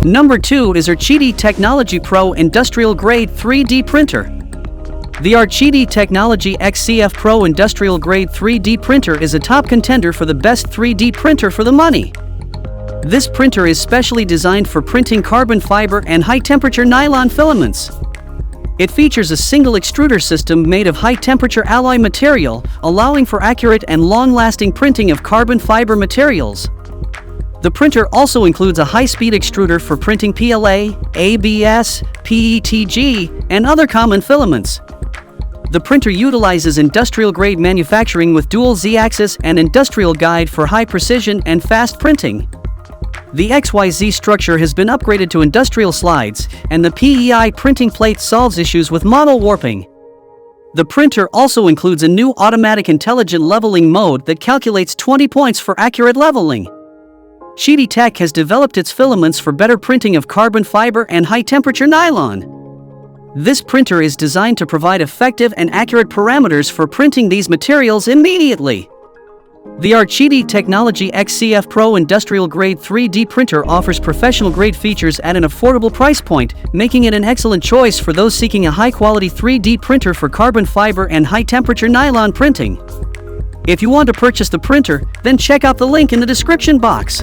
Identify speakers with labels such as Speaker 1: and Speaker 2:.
Speaker 1: Number 2 is our QIDI Technology Pro Industrial Grade 3D Printer. The QIDI Technology XCF Pro Industrial Grade 3D Printer is a top contender for the best 3D printer for the money. This printer is specially designed for printing carbon fiber and high-temperature nylon filaments. It features a single extruder system made of high-temperature alloy material, allowing for accurate and long-lasting printing of carbon fiber materials. The printer also includes a high-speed extruder for printing PLA, ABS, PETG, and other common filaments. The printer utilizes industrial-grade manufacturing with dual Z-axis and industrial guide for high precision and fast printing. The XYZ structure has been upgraded to industrial slides, and the PEI printing plate solves issues with model warping. The printer also includes a new automatic intelligent leveling mode that calculates 20 points for accurate leveling. QIDI TECH has developed its filaments for better printing of carbon fiber and high-temperature nylon. This printer is designed to provide effective and accurate parameters for printing these materials immediately. The QIDI Technology XCF Pro Industrial Grade 3D Printer offers professional-grade features at an affordable price point, making it an excellent choice for those seeking a high-quality 3D printer for carbon fiber and high-temperature nylon printing. If you want to purchase the printer, then check out the link in the description box.